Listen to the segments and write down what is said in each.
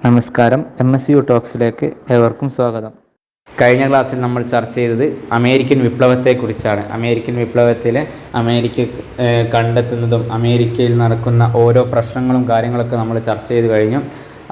നമസ്കാരം. MSU ടോക്സിലേക്ക് ഏവർക്കും സ്വാഗതം. കഴിഞ്ഞ ക്ലാസ്സിൽ നമ്മൾ ചർച്ച ചെയ്തത് അമേരിക്കൻ വിപ്ലവത്തെക്കുറിച്ചാണ്. അമേരിക്കൻ വിപ്ലവത്തിൽ അമേരിക്ക കണ്ടെത്തുന്നതും അമേരിക്കയിൽ നടക്കുന്ന ഓരോ പ്രശ്നങ്ങളും കാര്യങ്ങളൊക്കെ നമ്മൾ ചർച്ച ചെയ്ത് കഴിഞ്ഞു.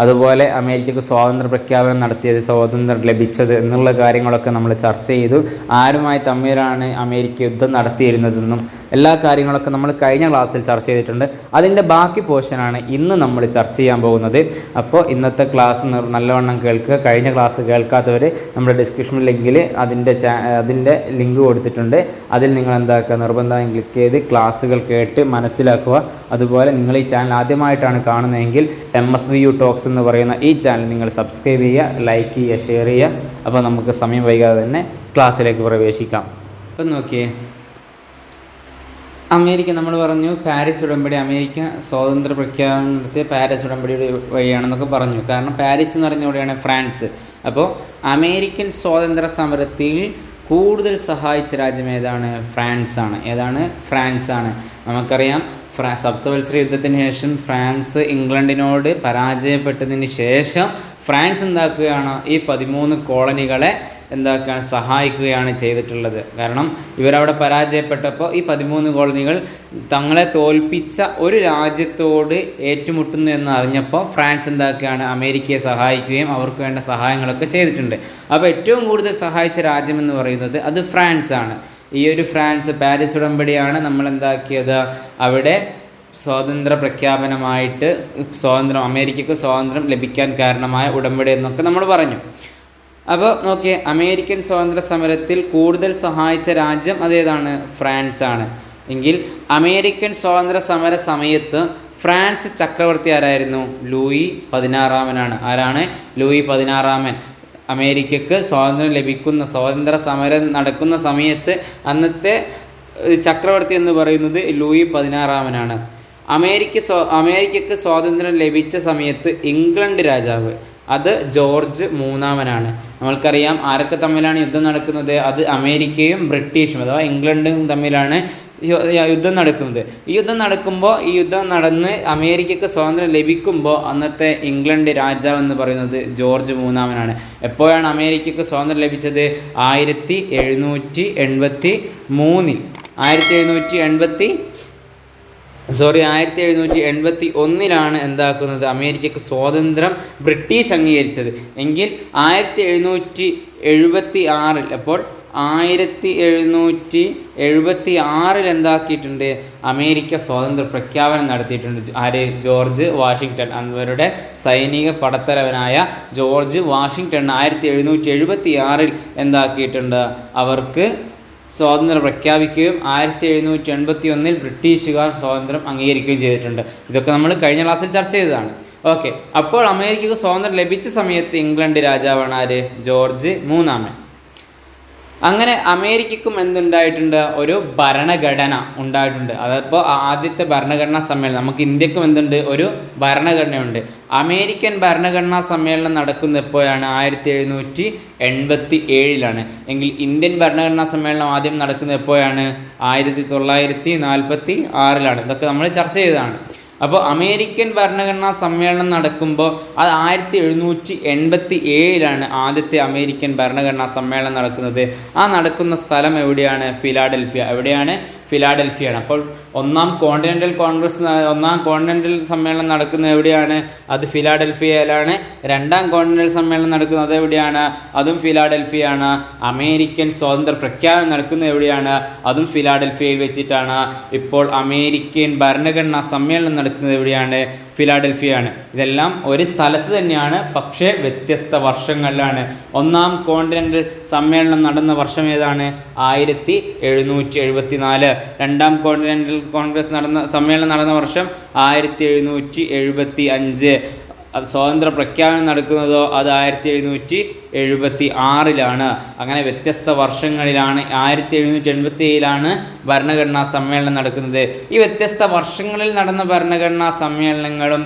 അതുപോലെ അമേരിക്കക്ക് സ്വാതന്ത്ര്യ പ്രഖ്യാപനം നടത്തിയത്, സ്വാതന്ത്ര്യം ലഭിച്ചത് എന്നുള്ള കാര്യങ്ങളൊക്കെ നമ്മൾ ചർച്ച ചെയ്തു. ആരുമായി തമ്മിലാണ് അമേരിക്ക യുദ്ധം നടത്തിയിരുന്നതെന്നും എല്ലാ കാര്യങ്ങളൊക്കെ നമ്മൾ കഴിഞ്ഞ ക്ലാസ്സിൽ ചർച്ച ചെയ്തിട്ടുണ്ട്. അതിൻ്റെ ബാക്കി പോർഷനാണ് ഇന്ന് നമ്മൾ ചർച്ച ചെയ്യാൻ പോകുന്നത്. അപ്പോൾ ഇന്നത്തെ ക്ലാസ് നല്ലവണ്ണം കേൾക്കുക. കഴിഞ്ഞ ക്ലാസ് കേൾക്കാത്തവർ നമ്മുടെ ഡിസ്ക്രിപ്ഷൻ ലിങ്കിൽ അതിൻ്റെ ലിങ്ക് കൊടുത്തിട്ടുണ്ട്. അതിൽ നിങ്ങൾ എന്താക്കുക, നിർബന്ധമായും ക്ലിക്ക് ചെയ്ത് ക്ലാസ്സുകൾ കേട്ട് മനസ്സിലാക്കുക. അതുപോലെ നിങ്ങൾ ഈ ചാനൽ ആദ്യമായിട്ടാണ് കാണുന്നതെങ്കിൽ MSU ടോക്സ് എന്ന് പറയുന്ന ഈ ചാനൽ നിങ്ങൾ സബ്സ്ക്രൈബ് ചെയ്യുക, ലൈക്ക് ചെയ്യുക, ഷെയർ ചെയ്യുക. അപ്പോൾ നമുക്ക് സമയം വൈകാതെ തന്നെ ക്ലാസ്സിലേക്ക് പ്രവേശിക്കാം. അപ്പം നോക്കിയേ, അമേരിക്ക നമ്മൾ പറഞ്ഞു പാരീസ് ഉടമ്പടി, അമേരിക്ക സ്വാതന്ത്ര്യ പ്രഖ്യാപനം നടത്തിയ പാരീസ് ഉടമ്പടി വഴിയാണെന്നൊക്കെ പറഞ്ഞു. കാരണം പാരീസ് എന്ന് പറഞ്ഞ എവിടെയാണ്? ഫ്രാൻസ്. അപ്പോൾ അമേരിക്കൻ സ്വാതന്ത്ര്യ സമരത്തിൽ കൂടുതൽ സഹായിച്ച രാജ്യം ഏതാണ്? ഫ്രാൻസാണ്. നമുക്കറിയാം, സപ്തവത്സര യുദ്ധത്തിന് ശേഷം ഫ്രാൻസ് ഇംഗ്ലണ്ടിനോട് പരാജയപ്പെട്ടതിന് ശേഷം ഫ്രാൻസ് എന്താക്കുകയാണ്? ഈ 13 കോളനികളെ സഹായിക്കുകയാണ് ചെയ്തിട്ടുള്ളത്. കാരണം ഇവരവിടെ പരാജയപ്പെട്ടപ്പോൾ ഈ 13 കോളനികൾ തങ്ങളെ തോൽപ്പിച്ച ഒരു രാജ്യത്തോട് ഏറ്റുമുട്ടുന്നു എന്ന് അറിഞ്ഞപ്പോൾ ഫ്രാൻസ് എന്താക്കുകയാണ്? അമേരിക്കയെ സഹായിക്കുകയും അവർക്ക് വേണ്ട സഹായങ്ങളൊക്കെ ചെയ്തിട്ടുണ്ട്. അപ്പോൾ ഏറ്റവും കൂടുതൽ സഹായിച്ച രാജ്യമെന്ന് പറയുന്നത് അത് ഫ്രാൻസാണ്. ഈ ഒരു ഫ്രാൻസ്, പാരീസ് ഉടമ്പടിയാണ് നമ്മൾ എന്താക്കിയത്? അവിടെ സ്വാതന്ത്ര്യ പ്രഖ്യാപനമായിട്ട് അമേരിക്കക്ക് സ്വാതന്ത്ര്യം ലഭിക്കാൻ കാരണമായ ഉടമ്പടി എന്നൊക്കെ നമ്മൾ പറഞ്ഞു. അപ്പോൾ നോക്കിയേ, അമേരിക്കൻ സ്വാതന്ത്ര്യ സമരത്തിൽ കൂടുതൽ സഹായിച്ച രാജ്യം അതേതാണ്? ഫ്രാൻസാണ്. എങ്കിൽ അമേരിക്കൻ സ്വാതന്ത്ര്യ സമര സമയത്ത് ഫ്രാൻസ് ചക്രവർത്തി ആരായിരുന്നു? ലൂയി 16 ആരാണ്? ലൂയി 16. അമേരിക്കക്ക് സ്വാതന്ത്ര്യം ലഭിക്കുന്ന, സ്വാതന്ത്ര്യ സമരം നടക്കുന്ന സമയത്ത് അന്നത്തെ ചക്രവർത്തി എന്ന് പറയുന്നത് ലൂയി 16 അമേരിക്കക്ക് സ്വാതന്ത്ര്യം ലഭിച്ച സമയത്ത് ഇംഗ്ലണ്ട് രാജാവ് അത് ജോർജ് 3 നമ്മൾക്കറിയാം ആരൊക്കെ തമ്മിലാണ് യുദ്ധം നടക്കുന്നത്? അത് അമേരിക്കയും ബ്രിട്ടീഷും അഥവാ ഇംഗ്ലണ്ടും തമ്മിലാണ് യുദ്ധം നടക്കുന്നത്. ഈ യുദ്ധം നടന്ന് അമേരിക്കക്ക് സ്വാതന്ത്ര്യം ലഭിക്കുമ്പോൾ അന്നത്തെ ഇംഗ്ലണ്ട് രാജാവ് എന്ന് പറയുന്നത് ജോർജ് 3 എപ്പോഴാണ് അമേരിക്കക്ക് സ്വാതന്ത്ര്യം ലഭിച്ചത്? 1781 എന്താക്കുന്നത്? അമേരിക്കക്ക് സ്വാതന്ത്ര്യം ബ്രിട്ടീഷ് അംഗീകരിച്ചത്. എങ്കിൽ 1776 അപ്പോൾ 1776 എന്താക്കിയിട്ടുണ്ട്? അമേരിക്ക സ്വാതന്ത്ര്യ പ്രഖ്യാപനം നടത്തിയിട്ടുണ്ട്. ആര്? George Washington. അവരുടെ സൈനിക പടത്തലവനായ ജോർജ് വാഷിങ്ടൺ 1776 എന്താക്കിയിട്ടുണ്ട്? അവർക്ക് സ്വാതന്ത്ര്യം പ്രഖ്യാപിക്കുകയും 1781 ബ്രിട്ടീഷുകാർ സ്വാതന്ത്ര്യം അംഗീകരിക്കുകയും ചെയ്തിട്ടുണ്ട്. ഇതൊക്കെ നമ്മൾ കഴിഞ്ഞ ക്ലാസ്സിൽ ചർച്ച ചെയ്തതാണ്. ഓക്കെ, അപ്പോൾ അമേരിക്കക്ക് സ്വാതന്ത്ര്യം ലഭിച്ച സമയത്ത് ഇംഗ്ലണ്ട് രാജാവാണ് ആര്? ജോർജ് 3. അങ്ങനെ അമേരിക്കക്കും എന്തുണ്ടായിട്ടുണ്ട്? ഒരു ഭരണഘടന ഉണ്ടായിട്ടുണ്ട്. അതപ്പോൾ ആദ്യത്തെ ഭരണഘടനാ സമ്മേളനം. നമുക്ക് ഇന്ത്യക്കും എന്തുണ്ട്? ഒരു ഭരണഘടനയുണ്ട്. അമേരിക്കൻ ഭരണഘടനാ സമ്മേളനം നടക്കുന്ന എപ്പോഴാണ്? 1787 എങ്കിൽ ഇന്ത്യൻ ഭരണഘടനാ സമ്മേളനം ആദ്യം നടക്കുന്നത് എപ്പോഴാണ്? 1946 ഇതൊക്കെ നമ്മൾ ചർച്ച ചെയ്തതാണ്. അപ്പോൾ അമേരിക്കൻ ഭരണഘടനാ സമ്മേളനം നടക്കുമ്പോൾ അത് 1787 ആദ്യത്തെ അമേരിക്കൻ ഭരണഘടനാ സമ്മേളനം നടക്കുന്നത്. ആ നടക്കുന്ന സ്ഥലം എവിടെയാണ്? ഫിലാഡൽഫിയാണ്. അപ്പോൾ ഒന്നാം കോണ്ടിനെൻ്റൽ സമ്മേളനം നടക്കുന്നത് എവിടെയാണ്? അത് ഫിലാഡൽഫിയയിലാണ്. രണ്ടാം കോണ്ടിനെൻ്റൽ സമ്മേളനം നടക്കുന്നത് എവിടെയാണ്? അതും ഫിലാഡൽഫിയാണ്. അമേരിക്കൻ സ്വാതന്ത്ര്യ പ്രഖ്യാപനം നടക്കുന്നത് എവിടെയാണ്? അതും ഫിലാഡൽഫിയയിൽ വെച്ചിട്ടാണ്. ഇപ്പോൾ അമേരിക്കൻ ഭരണഘടനാ സമ്മേളനം നടക്കുന്നത് എവിടെയാണ്? ഫിലാഡൽഫിയയാണ്. ഇതെല്ലാം ഒരു സ്ഥലത്ത് തന്നെയാണ്, പക്ഷേ വ്യത്യസ്ത വർഷങ്ങളിലാണ്. ഒന്നാം കോണ്ടിനെൻ്റൽ സമ്മേളനം നടന്ന വർഷം ഏതാണ്? 1774. രണ്ടാം കോണ്ടിനെൻ്റൽ സമ്മേളനം നടന്ന വർഷം 1775. അത് സ്വാതന്ത്ര്യ പ്രഖ്യാപനം നടക്കുന്നതോ അത് 1776 അങ്ങനെ വ്യത്യസ്ത വർഷങ്ങളിലാണ്. 1787 ഭരണഘടനാ സമ്മേളനം നടക്കുന്നത്. ഈ വ്യത്യസ്ത വർഷങ്ങളിൽ നടന്ന ഭരണഘടനാ സമ്മേളനങ്ങളും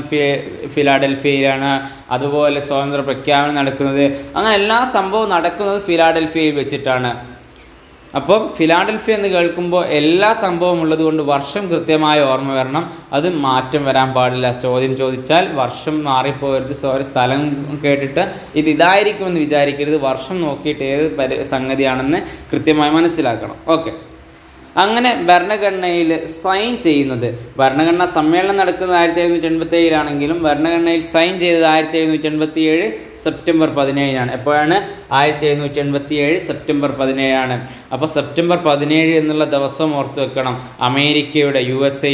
ഫിലാഡൽഫിയയിലാണ്. അതുപോലെ സ്വാതന്ത്ര്യ പ്രഖ്യാപനം നടക്കുന്നത്, അങ്ങനെ എല്ലാ സംഭവവും നടക്കുന്നത് ഫിലാഡൽഫിയയിൽ വെച്ചിട്ടാണ്. അപ്പം ഫിലാഡൽഫിയ എന്ന് കേൾക്കുമ്പോൾ എല്ലാ സംഭവം ഉള്ളത് കൊണ്ട് വർഷം കൃത്യമായി ഓർമ്മ വരണം, അത് മാറ്റം വരാൻ പാടില്ല. ചോദ്യം ചോദിച്ചാൽ വർഷം മാറിപ്പോകരുത്, സ്ഥലം കേട്ടിട്ട് ഇതായിരിക്കുമെന്ന് വിചാരിക്കരുത്, വർഷം നോക്കിയിട്ട് ഏത് സംഗതിയാണെന്ന് കൃത്യമായി മനസ്സിലാക്കണം. ഓക്കെ, അങ്ങനെ ഭരണഘടനയിൽ സൈൻ ചെയ്യുന്നത്, ഭരണഘടനാ സമ്മേളനം നടക്കുന്നത് 1787 ഭരണഘടനയിൽ സൈൻ ചെയ്തത് 1787 സെപ്റ്റംബർ 17 എപ്പോഴാണ്? 1787 സെപ്റ്റംബർ 17 അപ്പോൾ സെപ്റ്റംബർ 17 എന്നുള്ള ദിവസം ഓർത്തു വെക്കണം. അമേരിക്കയുടെ USA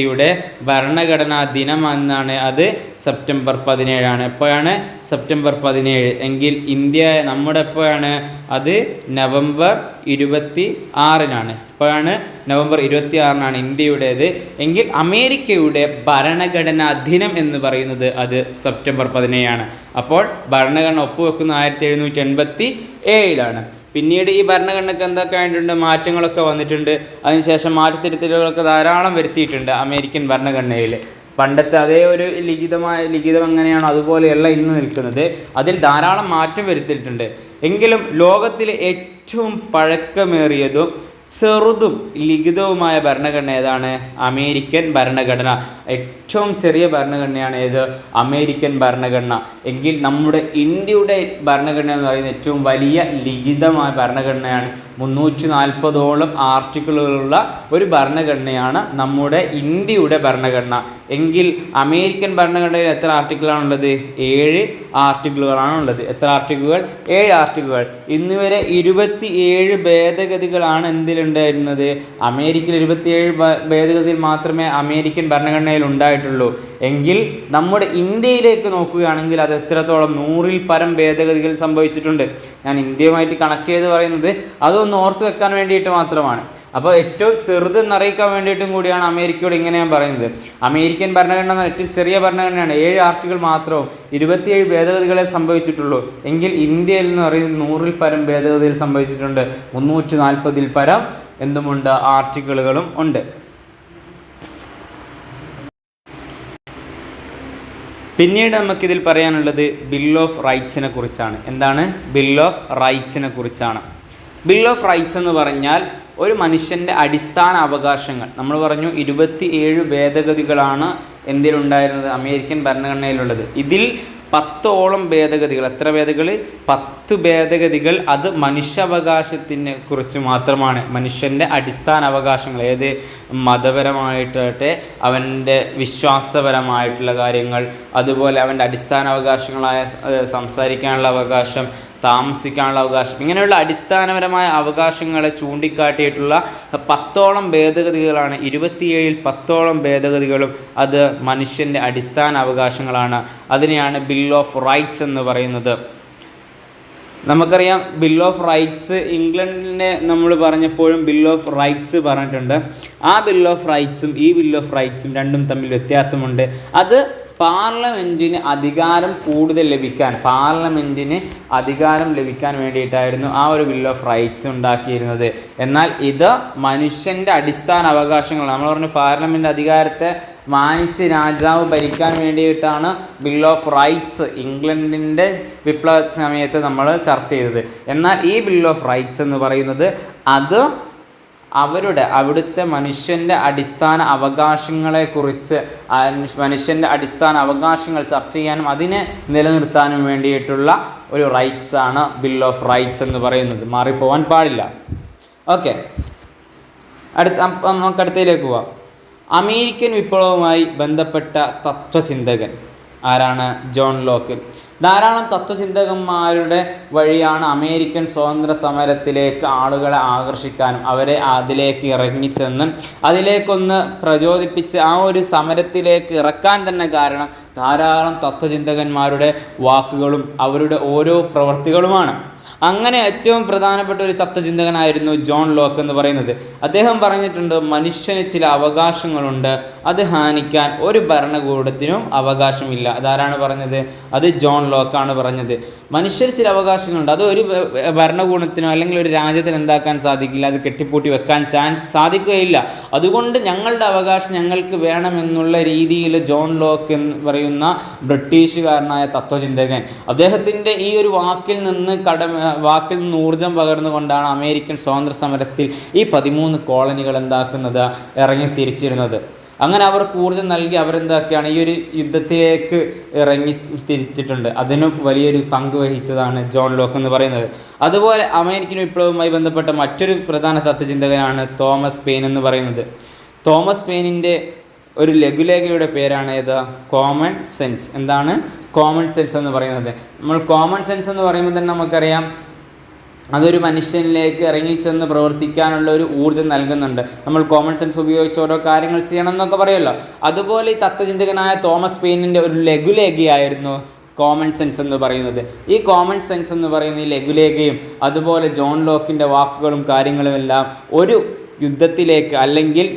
ഭരണഘടനാ ദിനം എന്നാണ്, അത് സെപ്റ്റംബർ 17 എപ്പോഴാണ്? സെപ്റ്റംബർ 17 എങ്കിൽ ഇന്ത്യ നമ്മുടെ എപ്പോഴാണ്? അത് നവംബർ 26 എപ്പോഴാണ്? നവംബർ 26 ഇന്ത്യയുടേത്. എങ്കിൽ അമേരിക്കയുടെ ഭരണഘടനാ ദിനം എന്ന് പറയുന്നത് അത് സെപ്റ്റംബർ 17 അപ്പോൾ ഭരണഘടന ഒപ്പുവെക്കുന്ന 1787 പിന്നീട് ഈ ഭരണഘടനയ്ക്ക് എന്തൊക്കെ ആയിട്ടുണ്ട്? മാറ്റങ്ങളൊക്കെ വന്നിട്ടുണ്ട്. അതിനുശേഷം മാറ്റത്തിരുത്തലുകളൊക്കെ ധാരാളം വരുത്തിയിട്ടുണ്ട് അമേരിക്കൻ ഭരണഘടനയിൽ. പണ്ടത്തെ അതേ ഒരു ലിഖിതം എങ്ങനെയാണോ അതുപോലെയല്ല ഇന്ന് നിൽക്കുന്നത്, അതിൽ ധാരാളം മാറ്റം വരുത്തിയിട്ടുണ്ട്. എങ്കിലും ലോകത്തിലെ ഏറ്റവും പഴക്കമേറിയതും ചെറുതും ലിഖിതവുമായ ഭരണഘടന ഏതാണ്? അമേരിക്കൻ ഭരണഘടന. ഏറ്റവും ചെറിയ ഭരണഘടനയാണ് ഏത്? അമേരിക്കൻ ഭരണഘടന. എങ്കിൽ നമ്മുടെ ഇന്ത്യയുടെ ഭരണഘടന എന്ന് പറയുന്നത് ഏറ്റവും വലിയ ലിഖിതമായ ഭരണഘടനയാണ്. 340ഓളം ആർട്ടിക്കിളുകളുള്ള ഒരു ഭരണഘടനയാണ് നമ്മുടെ ഇന്ത്യയുടെ ഭരണഘടന. എങ്കിൽ അമേരിക്കൻ ഭരണഘടനയിൽ എത്ര ആർട്ടിക്കിളാണുള്ളത്? 7 ആർട്ടിക്കിളുകളാണുള്ളത്. എത്ര ആർട്ടിക്കിളുകൾ? 7 ആർട്ടിക്കിളുകൾ. ഇന്ന് വരെ 27 ഭേദഗതികളാണ് എന്തിലുണ്ടായിരുന്നത്? അമേരിക്കയിൽ 27 ഭേദഗതിയിൽ മാത്രമേ അമേരിക്കൻ ഭരണഘടനയിൽ ഉണ്ടായിട്ടുള്ളൂ. എങ്കിൽ നമ്മുടെ ഇന്ത്യയിലേക്ക് നോക്കുകയാണെങ്കിൽ അത് എത്രത്തോളം? 100-ൽ പരം ഭേദഗതികൾ സംഭവിച്ചിട്ടുണ്ട്. ഞാൻ ഇന്ത്യയുമായിട്ട് കണക്ട് ചെയ്ത് പറയുന്നത് അതൊന്ന് ഓർത്ത് വെക്കാൻ വേണ്ടിയിട്ട് മാത്രമാണ്. അപ്പോൾ ഏറ്റവും ചെറുതെന്ന് അറിയിക്കാൻ വേണ്ടിയിട്ടും കൂടിയാണ് അമേരിക്കയോട് ഇങ്ങനെ ഞാൻ പറയുന്നത്. അമേരിക്കൻ ഭരണഘടന ഏറ്റവും ചെറിയ ഭരണഘടനയാണ്, 7 ആർട്ടിക്കിൾ മാത്രവും 27 ഭേദഗതികളെ സംഭവിച്ചിട്ടുള്ളൂ. എങ്കിൽ ഇന്ത്യയിൽ എന്ന് പറയുന്നത് 100-ൽ പരം ഭേദഗതികൾ സംഭവിച്ചിട്ടുണ്ട്. 340-ൽ പരം എന്തുമുണ്ട്? ആർട്ടിക്കിളുകളും ഉണ്ട്. പിന്നീട് നമുക്കിതിൽ പറയാനുള്ളത് ബിൽ ഓഫ് റൈറ്റ്സിനെ കുറിച്ചാണ്. എന്താണ്? ബിൽ ഓഫ് റൈറ്റ്സിനെ കുറിച്ചാണ്. ബിൽ ഓഫ് റൈറ്റ്സ് എന്ന് പറഞ്ഞാൽ ഒരു മനുഷ്യൻ്റെ അടിസ്ഥാന അവകാശങ്ങൾ. നമ്മൾ പറഞ്ഞു 27 ഭേദഗതികളാണ് എന്തിലുണ്ടായിരുന്നത്? അമേരിക്കൻ ഭരണഘടനയിലുള്ളത്. ഇതിൽ 10ഓളം ഭേദഗതികൾ. എത്ര ഭേദഗതികൾ? 10 ഭേദഗതികൾ. അത് മനുഷ്യാവകാശത്തിനെ കുറിച്ച് മാത്രമാണ്. മനുഷ്യൻ്റെ അടിസ്ഥാന അവകാശങ്ങൾ, ഏത് മതപരമായിട്ടെ അവൻ്റെ വിശ്വാസപരമായിട്ടുള്ള കാര്യങ്ങൾ, അതുപോലെ അവൻ്റെ അടിസ്ഥാന അവകാശങ്ങളായ സംസാരിക്കാനുള്ള അവകാശം, താമസിക്കാനുള്ള അവകാശം, ഇങ്ങനെയുള്ള അടിസ്ഥാനപരമായ അവകാശങ്ങളെ ചൂണ്ടിക്കാട്ടിയിട്ടുള്ള 10ഓളം ഭേദഗതികളാണ്. 27-ൽ 10ഓളം ഭേദഗതികളും അത് മനുഷ്യൻ്റെ അടിസ്ഥാന അവകാശങ്ങളാണ്. അതിനെയാണ് ബിൽ ഓഫ് റൈറ്റ്സ് എന്ന് പറയുന്നത്. നമുക്കറിയാം ബിൽ ഓഫ് റൈറ്റ്സ് ഇംഗ്ലണ്ടിനെ നമ്മൾ പറഞ്ഞപ്പോഴും ബിൽ ഓഫ് റൈറ്റ്സ് പറഞ്ഞിട്ടുണ്ട്. ആ ബിൽ ഓഫ് റൈറ്റ്സും ഈ ബിൽ ഓഫ് റൈറ്റ്സും രണ്ടും തമ്മിൽ വ്യത്യാസമുണ്ട്. അത് പാർലമെൻറ്റിന് അധികാരം കൂടുതൽ ലഭിക്കാൻ, അധികാരം ലഭിക്കാൻ വേണ്ടിയിട്ടായിരുന്നു ആ ഒരു ബിൽ ഓഫ് റൈറ്റ്സ് ഉണ്ടാക്കിയിരുന്നത്. എന്നാൽ ഇത് മനുഷ്യൻ്റെ അടിസ്ഥാന അവകാശങ്ങൾ. നമ്മൾ പറഞ്ഞു പാർലമെൻറ്റ് അധികാരത്തെ മാനിച്ച് രാജാവ് ഭരിക്കാൻ വേണ്ടിയിട്ടാണ് ബിൽ ഓഫ് റൈറ്റ്സ് ഇംഗ്ലണ്ടിൻ്റെ വിപ്ലവ സമയത്ത് നമ്മൾ ചർച്ച ചെയ്തത്. എന്നാൽ ഈ ബിൽ ഓഫ് റൈറ്റ്സ് എന്ന് പറയുന്നത് അത് അവിടുത്തെ മനുഷ്യൻ്റെ അടിസ്ഥാന അവകാശങ്ങളെക്കുറിച്ച്, മനുഷ്യൻ്റെ അടിസ്ഥാന അവകാശങ്ങൾ ചർച്ച ചെയ്യാനും അതിനെ നിലനിർത്താനും വേണ്ടിയിട്ടുള്ള ഒരു റൈറ്റ്സ് ആണ് ബിൽ ഓഫ് റൈറ്റ്സ് എന്ന് പറയുന്നത്. മാറിപ്പോവാൻ പാടില്ല. ഓക്കെ, നമുക്കടുത്തയിലേക്ക് പോവാം. അമേരിക്കൻ വിപ്ലവവുമായി ബന്ധപ്പെട്ട തത്വചിന്തകൻ ആരാണ്? John Locke. ധാരാളം തത്വചിന്തകന്മാരുടെ വഴിയാണ് അമേരിക്കൻ സ്വാതന്ത്ര്യ സമരത്തിലേക്ക് ആളുകളെ ആകർഷിക്കാനും അവരെ അതിലേക്ക് ഇറങ്ങിച്ചെന്ന് അതിലേക്കൊന്ന് പ്രചോദിപ്പിച്ച് ആ ഒരു സമരത്തിലേക്ക് ഇറക്കാൻ തന്നെ കാരണം ധാരാളം തത്വചിന്തകന്മാരുടെ വാക്കുകളും അവരുടെ ഓരോ പ്രവൃത്തികളുമാണ്. അങ്ങനെ ഏറ്റവും പ്രധാനപ്പെട്ട ഒരു തത്വചിന്തകനായിരുന്നു ജോൺ ലോക്ക് എന്ന് പറയുന്നത്. അദ്ദേഹം പറഞ്ഞിട്ടുണ്ട്, മനുഷ്യന് ചില അവകാശങ്ങളുണ്ട്, അത് ഹാനിക്കാൻ ഒരു ഭരണകൂടത്തിനും അവകാശമില്ല. അതാരാണ് പറഞ്ഞത്? അത് ജോൺ ലോക്കാണ് പറഞ്ഞത്. മനുഷ്യർ ചില അവകാശങ്ങളുണ്ട്, അത് ഒരു ഭരണകൂടത്തിനോ അല്ലെങ്കിൽ ഒരു രാജ്യത്തിന് എന്താക്കാൻ സാധിക്കില്ല, അത് കെട്ടിപ്പൂട്ടി വെക്കാൻ സാധിക്കുകയില്ല. അതുകൊണ്ട് ഞങ്ങളുടെ അവകാശം ഞങ്ങൾക്ക് വേണമെന്നുള്ള രീതിയിൽ ജോൺ ലോക്ക് എന്ന് പറയുന്ന ബ്രിട്ടീഷുകാരനായ തത്വചിന്തകൻ അദ്ദേഹത്തിൻ്റെ ഈ ഒരു വാക്കിൽ നിന്ന് വാക്കിൽ നിന്ന് ഊർജം പകർന്നുകൊണ്ടാണ് അമേരിക്കൻ സ്വാതന്ത്ര്യ സമരത്തിൽ ഈ 13 കോളനികൾ എന്താക്കുന്നത് ഇറങ്ങി തിരിച്ചിരുന്നത്. അങ്ങനെ അവർക്ക് ഊർജ്ജം നൽകി അവരെന്താക്കുകയാണ് ഈ ഒരു യുദ്ധത്തിലേക്ക് ഇറങ്ങി തിരിച്ചിട്ടുണ്ട്. അതിനും വലിയൊരു പങ്ക് വഹിച്ചതാണ് ജോൺ ലോക്ക് എന്ന് പറയുന്നത്. അതുപോലെ അമേരിക്കൻ വിപ്ലവവുമായി ബന്ധപ്പെട്ട മറ്റൊരു പ്രധാന തത്വചിന്തകനാണ് തോമസ് പെയിൻ എന്ന് പറയുന്നത്. തോമസ് പെയിനിൻ്റെ ഒരു ലഘുലേഖയുടെ പേരാണ് ഏത്? Common sense. എന്താണ് കോമൺ സെൻസ് എന്ന് പറയുന്നത്? നമ്മൾ കോമൺ സെൻസ് എന്ന് പറയുമ്പോൾ തന്നെ നമുക്കറിയാം അതൊരു മനുഷ്യനിലേക്ക് ഇറങ്ങിച്ചെന്ന് പ്രവർത്തിക്കാനുള്ള ഒരു ഊർജ്ജം നൽകുന്നുണ്ട്. നമ്മൾ കോമൺ സെൻസ് ഉപയോഗിച്ച് ഓരോ കാര്യങ്ങൾ ചെയ്യണം എന്നൊക്കെ പറയുമല്ലോ. അതുപോലെ ഈ തത്വചിന്തകനായ തോമസ് പെയിനിൻ്റെ ഒരു ലഘുലേഖയായിരുന്നു കോമൺ സെൻസ് എന്ന് പറയുന്നത്. ഈ കോമൺ സെൻസ് എന്ന് പറയുന്ന ഈ ലഘുലേഖയും അതുപോലെ ജോൺ ലോക്കിൻ്റെ വാക്കുകളും കാര്യങ്ങളുമെല്ലാം ഒരു യുദ്ധത്തിലേക്ക് അല്ലെങ്കിൽ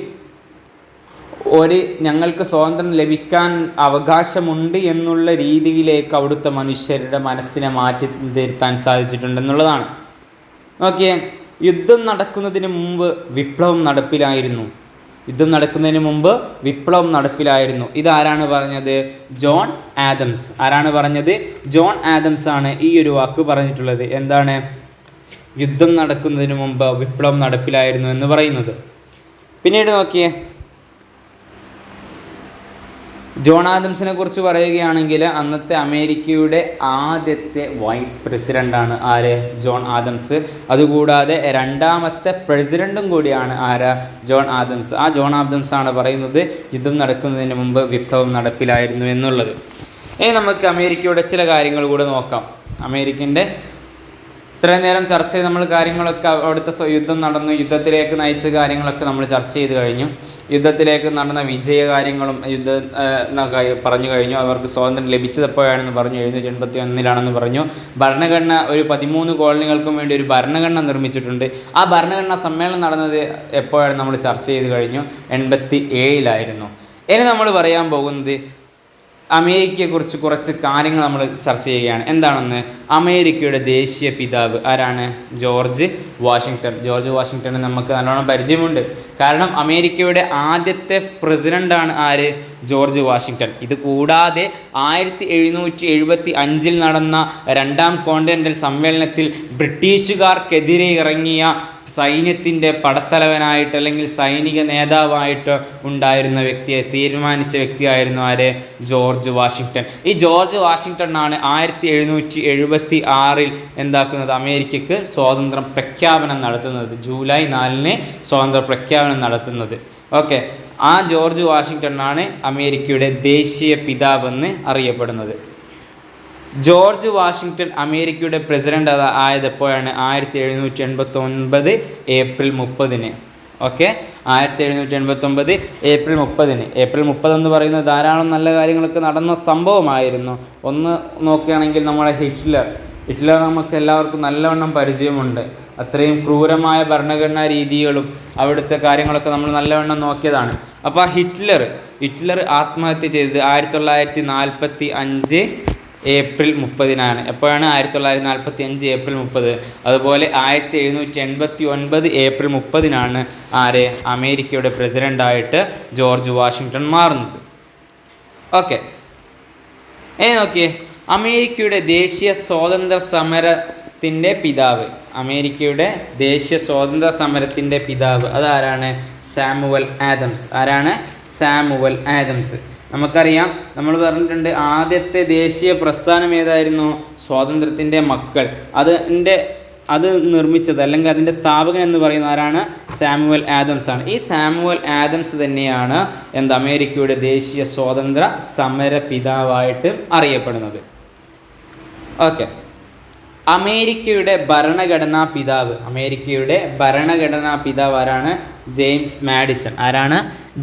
ഞങ്ങൾക്ക് സ്വാതന്ത്ര്യം ലഭിക്കാൻ അവകാശമുണ്ട് എന്നുള്ള രീതിയിലേക്ക് അവിടുത്തെ മനുഷ്യരുടെ മനസ്സിനെ മാറ്റി തിരുത്താൻ സാധിച്ചിട്ടുണ്ടെന്നുള്ളതാണ്. നോക്കിയേ, യുദ്ധം നടക്കുന്നതിന് മുമ്പ് വിപ്ലവം നടപ്പിലായിരുന്നു. ഇതാരാണ് പറഞ്ഞത്? John Adams. ആരാണ് പറഞ്ഞത്? ജോൺ ആദംസ് ആണ് ഈ ഒരു വാക്ക് പറഞ്ഞിട്ടുള്ളത്. എന്താണ്? യുദ്ധം നടക്കുന്നതിന് മുമ്പ് വിപ്ലവം നടപ്പിലായിരുന്നു എന്ന് പറയുന്നത്. പിന്നീട് നോക്കിയേ, ജോൺ ആദംസിനെ കുറിച്ച് പറയുകയാണെങ്കിൽ അന്നത്തെ അമേരിക്കയുടെ ആദ്യത്തെ വൈസ് പ്രസിഡൻ്റാണ് ആര്? John Adams. അതുകൂടാതെ രണ്ടാമത്തെ പ്രസിഡൻറ്റും കൂടിയാണ് ആര്? John Adams. ആ ജോൺ ആദംസ് ആണ് പറയുന്നത് യുദ്ധം നടക്കുന്നതിന് മുമ്പ് വിപ്ലവം നടപ്പിലായിരുന്നു എന്നുള്ളത്. ഇനി നമുക്ക് അമേരിക്കയുടെ ചില കാര്യങ്ങൾ കൂടെ നോക്കാം. അമേരിക്കൻ്റെ ഇത്രയും നേരം ചർച്ച ചെയ്ത് നമ്മൾ കാര്യങ്ങളൊക്കെ അവിടുത്തെ യുദ്ധം നടന്നു, യുദ്ധത്തിലേക്ക് നയിച്ച കാര്യങ്ങളൊക്കെ നമ്മൾ ചർച്ച ചെയ്ത് കഴിഞ്ഞു. യുദ്ധത്തിലേക്ക് നടന്ന വിജയകാര്യങ്ങളും പറഞ്ഞു കഴിഞ്ഞു. അവർക്ക് സ്വാതന്ത്ര്യം ലഭിച്ചത് എപ്പോഴാണെന്ന് പറഞ്ഞു. 1781 പറഞ്ഞു. ഭരണഘടന ഒരു 13 കോളനികൾക്കും വേണ്ടി ഒരു ഭരണഘടന നിർമ്മിച്ചിട്ടുണ്ട്. ആ ഭരണഘടനാ സമ്മേളനം നടന്നത് എപ്പോഴാണ് നമ്മൾ ചർച്ച ചെയ്ത് കഴിഞ്ഞു. 87 ഇനി നമ്മൾ പറയാൻ പോകുന്നത് അമേരിക്കയെക്കുറിച്ച് കുറച്ച് കാര്യങ്ങൾ നമ്മൾ ചർച്ച ചെയ്യുകയാണ്. എന്താണെന്ന്? അമേരിക്കയുടെ ദേശീയ പിതാവ് ആരാണ്? George Washington. ജോർജ് വാഷിങ്ടണ് നമുക്ക് നല്ലോണം പരിചയമുണ്ട്. കാരണം അമേരിക്കയുടെ ആദ്യത്തെ പ്രസിഡൻ്റാണ് ആര്? George Washington. ഇത് കൂടാതെ 1775 നടന്ന രണ്ടാം കോണ്ടിനെൻ്റൽ സമ്മേളനത്തിൽ ബ്രിട്ടീഷുകാർക്കെതിരെ ഇറങ്ങിയ സൈന്യത്തിൻ്റെ പടത്തലവനായിട്ട് അല്ലെങ്കിൽ സൈനിക നേതാവായിട്ട് ഉണ്ടായിരുന്ന തീരുമാനിച്ച വ്യക്തിയായിരുന്നു ആര്? George Washington. ഈ ജോർജ് വാഷിങ്ടണാണ് 1776 എന്താക്കുന്നത്? അമേരിക്കക്ക് സ്വാതന്ത്ര്യ പ്രഖ്യാപനം നടത്തുന്നത്. ജൂലൈ 4 സ്വാതന്ത്ര്യ പ്രഖ്യാപനം നടത്തുന്നത്. ഓക്കെ, ആ ജോർജ് വാഷിങ്ടണാണ് അമേരിക്കയുടെ ദേശീയ പിതാവെന്ന് അറിയപ്പെടുന്നത്. ജോർജ് വാഷിങ്ടൺ അമേരിക്കയുടെ പ്രസിഡൻ്റ് ആയത് എപ്പോഴാണ്? 1789 ഏപ്രിൽ 30. Okay, 1789 April 30. ഏപ്രിൽ 30 എന്ന് പറയുന്നത് ധാരാളം നല്ല കാര്യങ്ങളൊക്കെ നടന്ന സംഭവമായിരുന്നു. ഒന്ന് നോക്കുകയാണെങ്കിൽ നമ്മളെ ഹിറ്റ്ലർ നമുക്ക് എല്ലാവർക്കും നല്ലവണ്ണം പരിചയമുണ്ട്. അത്രയും ക്രൂരമായ ഭരണഘടനാ രീതികളും അവിടുത്തെ കാര്യങ്ങളൊക്കെ നമ്മൾ നല്ലവണ്ണം നോക്കിയതാണ്. അപ്പോൾ ഹിറ്റ്ലർ ആത്മഹത്യ ചെയ്തത് 1945 ഏപ്രിൽ 30 എപ്പോഴാണ്? 1945 ഏപ്രിൽ 30. അതുപോലെ 1789 ഏപ്രിൽ 30 ആര്? അമേരിക്കയുടെ പ്രസിഡൻ്റായിട്ട് ജോർജ് വാഷിങ്ടൺ മാറുന്നത്. ഓക്കെ, നോക്കിയേ, അമേരിക്കയുടെ ദേശീയ സ്വാതന്ത്ര്യ സമരത്തിൻ്റെ പിതാവ്. അമേരിക്കയുടെ ദേശീയ സ്വാതന്ത്ര്യ സമരത്തിൻ്റെ പിതാവ് അതാരാണ്? Samuel Adams. ആരാണ്? Samuel Adams. നമുക്കറിയാം, നമ്മൾ പറഞ്ഞിട്ടുണ്ട് ആദ്യത്തെ ദേശീയ പ്രസ്ഥാനം ഏതായിരുന്നു? സ്വാതന്ത്ര്യത്തിൻ്റെ മക്കൾ. അത് നിർമ്മിച്ചത് അല്ലെങ്കിൽ അതിൻ്റെ സ്ഥാപകൻ എന്ന് പറയുന്ന ആരാണ്? സാമുവൽ ആദംസ് ആണ്. ഈ സാമുവൽ ആദംസ് തന്നെയാണ് അമേരിക്കയുടെ ദേശീയ സ്വാതന്ത്ര്യ സമര പിതാവായിട്ട് അറിയപ്പെടുന്നത്. ഓക്കെ, അമേരിക്കയുടെ ഭരണഘടനാ പിതാവ് ആരാണ്? James Madison. ആരാണ്?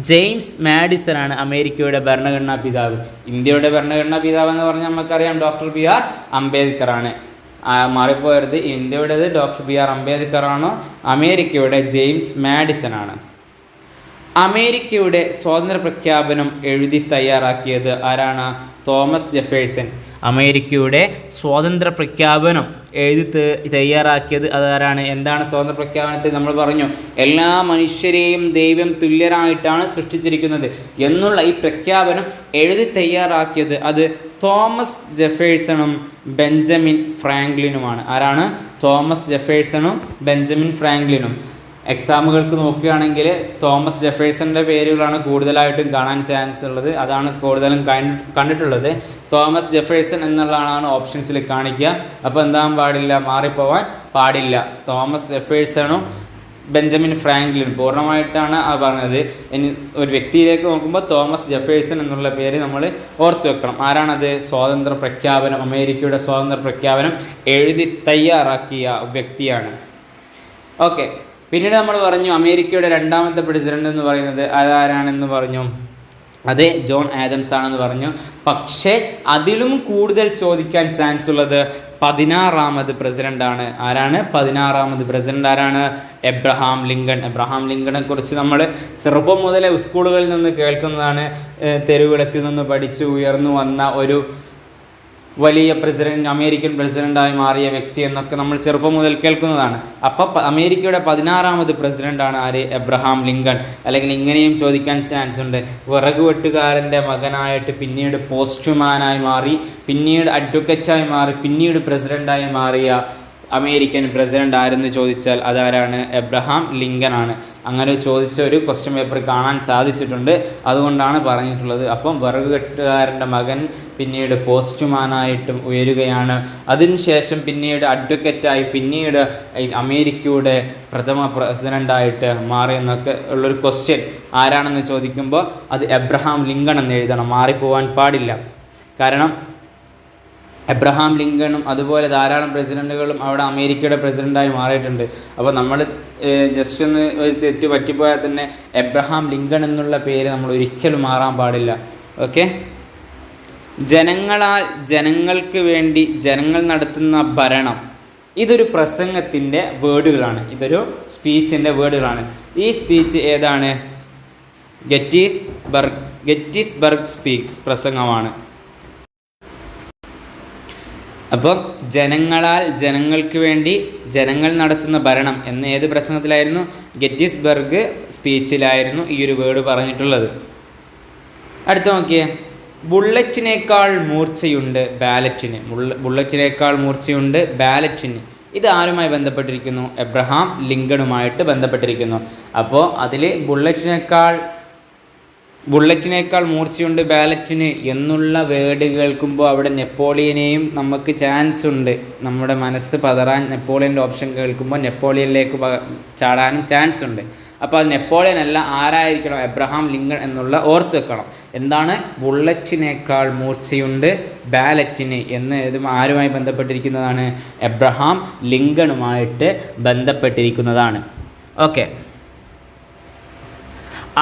ജെയിംസ് മാഡിസൺ ആണ് അമേരിക്കയുടെ ഭരണഘടനാ പിതാവ്. ഇന്ത്യയുടെ ഭരണഘടനാ പിതാവ് എന്ന് പറഞ്ഞാൽ നമുക്കറിയാം ഡോക്ടർ BR അംബേദ്കർ ആണ്. മാറിപ്പോയത്, ഇന്ത്യയുടേത് ഡോക്ടർ BR അംബേദ്കർ ആണ്. അമേരിക്കയുടെ ജെയിംസ് മാഡിസൺ ആണ്. അമേരിക്കയുടെ സ്വാതന്ത്ര്യ പ്രഖ്യാപനം എഴുതി തയ്യാറാക്കിയത് ആരാണ്? Thomas Jefferson. അമേരിക്കയുടെ സ്വാതന്ത്ര്യ പ്രഖ്യാപനം എഴുതി തയ്യാറാക്കിയത് അതാരാണ്? എന്താണ് സ്വാതന്ത്ര്യ പ്രഖ്യാപനത്തിൽ നമ്മൾ പറഞ്ഞു? എല്ലാ മനുഷ്യരെയും ദൈവം തുല്യരായിട്ടാണ് സൃഷ്ടിച്ചിരിക്കുന്നത് എന്നുള്ള ഈ പ്രഖ്യാപനം എഴുതി തയ്യാറാക്കിയത് അത് തോമസ് ജെഫേഴ്സണും ബെഞ്ചമിൻ ഫ്രാങ്ക്ലിനുമാണ്. ആരാണ്? Thomas ജെഫേഴ്സണും Benjamin ഫ്രാങ്ക്ലിനും. എക്സാമുകൾക്ക് നോക്കുകയാണെങ്കിൽ തോമസ് ജെഫേഴ്സൻ്റെ പേരുകളാണ് കൂടുതലായിട്ടും കാണാൻ ചാൻസ് ഉള്ളത്. അതാണ് കൂടുതലും കണ്ടിട്ടുള്ളത്. തോമസ് ജെഫേഴ്സൺ എന്നുള്ളതാണ് ഓപ്ഷൻസിൽ കാണിക്കുക. അപ്പോൾ എന്താകാൻ പാടില്ല, മാറിപ്പോവാൻ പാടില്ല. തോമസ് ജെഫേഴ്സണും ബെഞ്ചമിൻ ഫ്രാങ്ക്ലിൻ പൂർണ്ണമായിട്ടാണ് ആ പറഞ്ഞത്. ഇനി ഒരു വ്യക്തിയിലേക്ക് നോക്കുമ്പോൾ തോമസ് ജെഫേഴ്സൺ എന്നുള്ള പേര് നമ്മൾ ഓർത്തു വെക്കണം. ആരാണത്? സ്വാതന്ത്ര്യ പ്രഖ്യാപനം, അമേരിക്കയുടെ സ്വാതന്ത്ര്യ പ്രഖ്യാപനം എഴുതി തയ്യാറാക്കിയ വ്യക്തിയാണ്. ഓക്കെ, പിന്നീട് നമ്മൾ പറഞ്ഞു അമേരിക്കയുടെ രണ്ടാമത്തെ പ്രസിഡന്റ് എന്ന് പറയുന്നത് അതാരാണെന്ന് പറഞ്ഞു, അത് ജോൺ ആദംസ് ആണെന്ന് പറഞ്ഞു. പക്ഷേ അതിലും കൂടുതൽ ചോദിക്കാൻ ചാൻസ് ഉള്ളത് 16ാമത് പ്രസിഡൻ്റാണ്. ആരാണ് 16ാമത് പ്രസിഡന്റ്? ആരാണ്? Abraham Lincoln. എബ്രഹാം ലിങ്കണെ കുറിച്ച് നമ്മൾ ചെറുപ്പം മുതലേ സ്കൂളുകളിൽ നിന്ന് കേൾക്കുന്നതാണ്. തെരുവിളക്കിൽ നിന്ന് പഠിച്ച് ഉയർന്നു വന്ന ഒരു വലിയ പ്രസിഡന്റ്, അമേരിക്കൻ പ്രസിഡൻ്റായി മാറിയ വ്യക്തി എന്നൊക്കെ നമ്മൾ ചെറുപ്പം മുതൽ കേൾക്കുന്നതാണ്. അപ്പോൾ അമേരിക്കയുടെ 16ാമത് പ്രസിഡൻ്റാണ് ആര്? Abraham Lincoln. അല്ലെങ്കിൽ ഇങ്ങനെയും ചോദിക്കാൻ ചാൻസ് ഉണ്ട്, വിറക് വെട്ടുകാരൻ്റെ മകനായിട്ട് പിന്നീട് പോസ്റ്റ്മാനായി മാറി, പിന്നീട് അഡ്വക്കറ്റായി മാറി, പിന്നീട് പ്രസിഡൻ്റായി മാറിയ അമേരിക്കൻ പ്രസിഡന്റ് ആരെന്ന് ചോദിച്ചാൽ അതാരാണ്? എബ്രഹാം ലിങ്കൺ ആണ്. അങ്ങനെ ചോദിച്ച ഒരു ക്വസ്റ്റ്യൻ പേപ്പർ കാണാൻ സാധിച്ചിട്ടുണ്ട്. അതുകൊണ്ടാണ് പറഞ്ഞിട്ടുള്ളത്. അപ്പം വിറക് വെട്ടുകാരൻ്റെ മകൻ പിന്നീട് പോസ്റ്റ്മാനായിട്ടും ഉയരുകയാണ്. അതിനുശേഷം പിന്നീട് അഡ്വക്കറ്റായി, പിന്നീട് അമേരിക്കയുടെ പ്രഥമ പ്രസിഡൻ്റായിട്ട് മാറിയെന്നൊക്കെ ഉള്ളൊരു ക്വസ്റ്റ്യൻ ആരാണെന്ന് ചോദിക്കുമ്പോൾ അത് എബ്രഹാം ലിങ്കൺ എന്ന് എഴുതണം, മാറിപ്പോവാൻ പാടില്ല. കാരണം എബ്രഹാം ലിങ്കണും അതുപോലെ ധാരാളം പ്രസിഡൻറ്റുകളും അവിടെ അമേരിക്കയുടെ പ്രസിഡൻ്റായി മാറിയിട്ടുണ്ട്. അപ്പോൾ നമ്മൾ ജസ്റ്റ് ഒന്ന് ഒരു തെറ്റ് പറ്റിപ്പോയാൽ തന്നെ എബ്രഹാം ലിങ്കൺ എന്നുള്ള പേര് നമ്മൾ ഒരിക്കലും മാറാൻ പാടില്ല. ഓക്കെ, ജനങ്ങളാൽ ജനങ്ങൾക്ക് വേണ്ടി ജനങ്ങൾ നടത്തുന്ന ഭരണം, ഇതൊരു പ്രസംഗത്തിൻ്റെ വേർഡുകളാണ്, ഇതൊരു സ്പീച്ചിൻ്റെ വേർഡുകളാണ്. ഈ സ്പീച്ച് ഏതാണ്? ഗെറ്റിസ്ബർഗ് പ്രസംഗമാണ്. അപ്പം ജനങ്ങളാൽ ജനങ്ങൾക്ക് വേണ്ടി ജനങ്ങൾ നടത്തുന്ന ഭരണം എന്ന ഏത് പ്രസംഗത്തിലായിരുന്നു? ഗെറ്റിസ്ബർഗ് സ്പീച്ചിലായിരുന്നു ഈ ഒരു വേർഡ് പറഞ്ഞിട്ടുള്ളത്. അടുത്ത നോക്കിയേ, ബുള്ളറ്റിനേക്കാൾ മൂർച്ചയുണ്ട് ബാലറ്റിന്. ബുള്ളറ്റിനേക്കാൾ മൂർച്ചയുണ്ട് ബാലറ്റിന്. ഇത് ആരുമായി ബന്ധപ്പെട്ടിരിക്കുന്നു? എബ്രഹാം ലിങ്കണുമായിട്ട് ബന്ധപ്പെട്ടിരിക്കുന്നു. അപ്പോൾ അതിൽ ബുള്ളറ്റിനേക്കാൾ മൂർച്ചയുണ്ട് ബാലറ്റിന് എന്നുള്ള വേർഡ് കേൾക്കുമ്പോൾ അവിടെ നെപ്പോളിയനെയും നമുക്ക് ചാൻസ് ഉണ്ട്. നമ്മുടെ മനസ്സ് പതറാൻ നെപ്പോളിയൻ്റെ ഓപ്ഷൻ കേൾക്കുമ്പോൾ നെപ്പോളിയനിലേക്ക് ചാടാനും ചാൻസ് ഉണ്ട്. അപ്പോൾ അത് നെപ്പോളിയൻ അല്ല, ആരായിരിക്കണം? എബ്രഹാം ലിങ്കൺ എന്നുള്ള ഓർത്ത് വെക്കണം. എന്താണ്? ബുള്ളറ്റിനേക്കാൾ മൂർച്ചയുണ്ട് ബാലറ്റിന് എന്ന് ആരുമായി ബന്ധപ്പെട്ടിരിക്കുന്നതാണ്? എബ്രഹാം ലിങ്കണുമായിട്ട് ബന്ധപ്പെട്ടിരിക്കുന്നതാണ്. ഓക്കെ,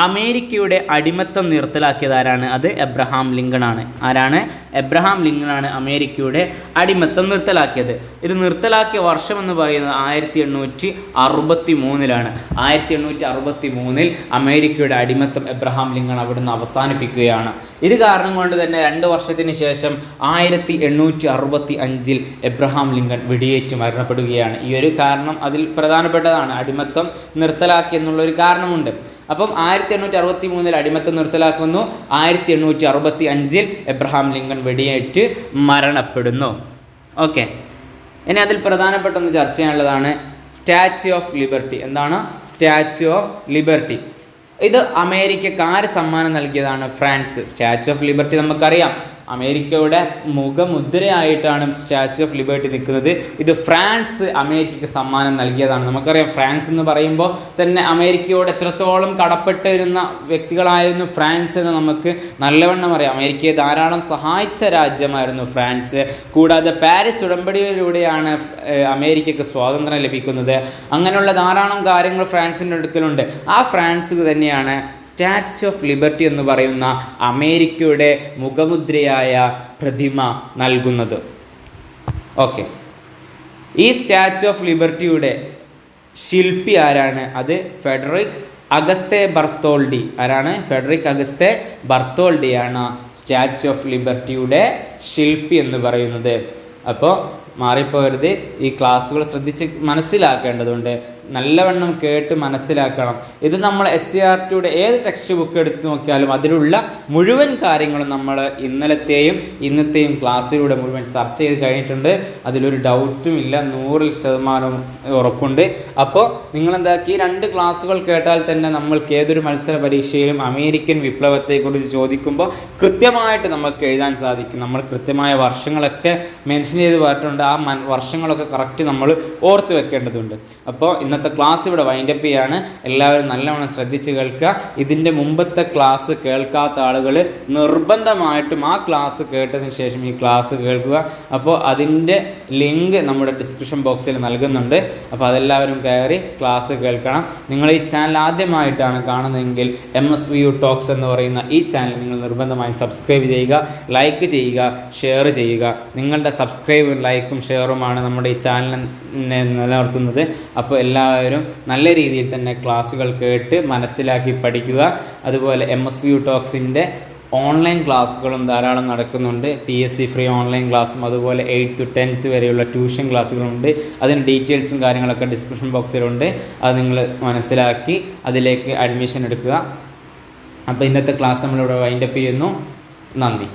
അമേരിക്കയുടെ അടിമത്തം നിർത്തലാക്കിയത് ആരാണ്? അത് എബ്രഹാം ലിങ്കൺ ആണ്. ആരാണ്? എബ്രഹാം ലിങ്കൺ ആണ് അമേരിക്കയുടെ അടിമത്തം നിർത്തലാക്കിയത്. ഇത് നിർത്തലാക്കിയ വർഷം എന്ന് പറയുന്നത് 1863 1863 അമേരിക്കയുടെ അടിമത്തം എബ്രഹാം ലിങ്കൺ അവിടുന്ന് അവസാനിപ്പിക്കുകയാണ്. ഇത് കാരണം കൊണ്ട് തന്നെ 2 വർഷത്തിന് ശേഷം 1865 എബ്രഹാം ലിങ്കൺ വെടിയേറ്റ് മരണപ്പെടുകയാണ്. ഈ ഒരു കാരണം അതിൽ പ്രധാനപ്പെട്ടതാണ്. അടിമത്തം നിർത്തലാക്കി എന്നുള്ളൊരു കാരണമുണ്ട്. അപ്പം 1863 അടിമത്തം നിർത്തലാക്കുന്നു. 1865 എബ്രഹാം ലിങ്കൺ വെടിയേറ്റ് മരണപ്പെടുന്നു. ഓക്കെ, ഇനി അതിൽ പ്രധാനപ്പെട്ട ഒന്ന് ചർച്ച ചെയ്യാനുള്ളതാണ് സ്റ്റാച്യു ഓഫ് ലിബർട്ടി. എന്താണ് സ്റ്റാച്യു ഓഫ് ലിബർട്ടി? ഇത് അമേരിക്കക്ക് ആര് സമ്മാനം നൽകിയതാണ്? ഫ്രാൻസ്. സ്റ്റാച്യു ഓഫ് ലിബർട്ടി നമുക്കറിയാം, അമേരിക്കയുടെ മുഖമുദ്രയായിട്ടാണ് സ്റ്റാച്യു ഓഫ് ലിബർട്ടി നിൽക്കുന്നത്. ഇത് ഫ്രാൻസ് അമേരിക്കയ്ക്ക് സമ്മാനം നൽകിയതാണ്. നമുക്കറിയാം ഫ്രാൻസ് എന്ന് പറയുമ്പോൾ തന്നെ അമേരിക്കയോട് എത്രത്തോളം കടപ്പെട്ടിരുന്ന വ്യക്തികളായിരുന്നു ഫ്രാൻസ് എന്ന് നമുക്ക് നല്ലവണ്ണം അറിയാം. അമേരിക്കയെ ധാരാളം സഹായിച്ച രാജ്യമായിരുന്നു ഫ്രാൻസ്. കൂടാതെ പാരീസ് ഉടമ്പടിയിലൂടെയാണ് അമേരിക്കയ്ക്ക് സ്വാതന്ത്ര്യം ലഭിക്കുന്നത്. അങ്ങനെയുള്ള ധാരാളം കാര്യങ്ങൾ ഫ്രാൻസിൻ്റെ അടുക്കലുണ്ട്. ആ ഫ്രാൻസ് തന്നെയാണ് സ്റ്റാച്യു ഓഫ് ലിബർട്ടി എന്ന് പറയുന്ന അമേരിക്കയുടെ മുഖമുദ്രയായ പ്രതിമ നൽകുന്നത്. ഓക്കെ, ഈ സ്റ്റാച്യു ഓഫ് ലിബർട്ടിയുടെ ശില്പി ആരാണ്? അത് ഫെഡറിക് അഗസ്തേ ബർത്തോൾഡി. ആരാണ്? ഫെഡറിക് അഗസ്തേ ബർത്തോൾഡിയാണ് സ്റ്റാച്യു ഓഫ് ലിബർട്ടിയുടെ ശില്പി എന്ന് പറയുന്നത്. അപ്പോൾ മാറിപ്പോകരുത്, ഈ ക്ലാസ്സുകൾ ശ്രദ്ധിച്ച് മനസ്സിലാക്കേണ്ടതുണ്ട്. നല്ലവണ്ണം കേട്ട് മനസ്സിലാക്കണം. ഇത് നമ്മൾ SCERTയുടെ ഏത് ടെക്സ്റ്റ് ബുക്ക് എടുത്ത് നോക്കിയാലും അതിലുള്ള മുഴുവൻ കാര്യങ്ങളും നമ്മൾ ഇന്നലത്തെയും ഇന്നത്തെയും ക്ലാസ്സിലൂടെ മുഴുവൻ ചർച്ച ചെയ്ത് കഴിഞ്ഞിട്ടുണ്ട്. അതിലൊരു ഡൗട്ടും ഇല്ല, 100% ഉറപ്പുണ്ട്. അപ്പോൾ നിങ്ങളെന്താക്കി 2 ക്ലാസ്സുകൾ കേട്ടാൽ തന്നെ നമ്മൾക്ക് ഏതൊരു മത്സര പരീക്ഷയിലും അമേരിക്കൻ വിപ്ലവത്തെക്കുറിച്ച് ചോദിക്കുമ്പോൾ കൃത്യമായിട്ട് നമുക്ക് എഴുതാൻ സാധിക്കും. നമ്മൾ കൃത്യമായ വർഷങ്ങളൊക്കെ മെൻഷൻ ചെയ്ത് പറഞ്ഞിട്ടുണ്ട്. ആ വർഷങ്ങളൊക്കെ കറക്റ്റ് നമ്മൾ ഓർത്ത് വെക്കേണ്ടതുണ്ട്. അപ്പോൾ ഇന്നത്തെ ക്ലാസ് ഇവിടെ വൈൻഡപ്പ് ചെയ്യാണ്. എല്ലാവരും നല്ലവണ്ണം ശ്രദ്ധിച്ച് കേൾക്കുക. ഇതിൻ്റെ മുമ്പത്തെ ക്ലാസ് കേൾക്കാത്ത ആളുകൾ നിർബന്ധമായിട്ടും ആ ക്ലാസ് കേട്ടതിന് ശേഷം ഈ ക്ലാസ് കേൾക്കുക. അപ്പോൾ അതിൻ്റെ ലിങ്ക് നമ്മുടെ ഡിസ്ക്രിപ്ഷൻ ബോക്സിൽ നൽകുന്നുണ്ട്. അപ്പോൾ അതെല്ലാവരും കയറി ക്ലാസ് കേൾക്കണം. നിങ്ങൾ ഈ ചാനൽ ആദ്യമായിട്ടാണ് കാണുന്നതെങ്കിൽ MSVU ടോക്സ് എന്ന് പറയുന്ന ഈ ചാനൽ നിങ്ങൾ നിർബന്ധമായി സബ്സ്ക്രൈബ് ചെയ്യുക, ലൈക്ക് ചെയ്യുക, ഷെയർ ചെയ്യുക. നിങ്ങളുടെ സബ്സ്ക്രൈബും ലൈക്കും ഷെയറുമാണ് നമ്മുടെ ഈ ചാനലിനെ നിലനിർത്തുന്നത്. അപ്പോൾ എല്ലാവരും നല്ല രീതിയിൽ തന്നെ ക്ലാസ്സുകൾ കേട്ട് മനസ്സിലാക്കി പഠിക്കുക. അതുപോലെ MSVU ടോക്സിൻ്റെ ഓൺലൈൻ ക്ലാസ്സുകളും ധാരാളം നടക്കുന്നുണ്ട്. PSC ഫ്രീ ഓൺലൈൻ ക്ലാസ്സും അതുപോലെ 8th to 10th വരെയുള്ള ട്യൂഷൻ ക്ലാസ്സുകളുണ്ട്. അതിന് ഡീറ്റെയിൽസും കാര്യങ്ങളൊക്കെ ഡിസ്ക്രിപ്ഷൻ ബോക്സിലുണ്ട്. അത് നിങ്ങൾ മനസ്സിലാക്കി അതിലേക്ക് അഡ്മിഷൻ എടുക്കുക. അപ്പോൾ ഇന്നത്തെ ക്ലാസ് നമ്മളിവിടെ വൈൻഡപ്പ് ചെയ്യുന്നു. നന്ദി.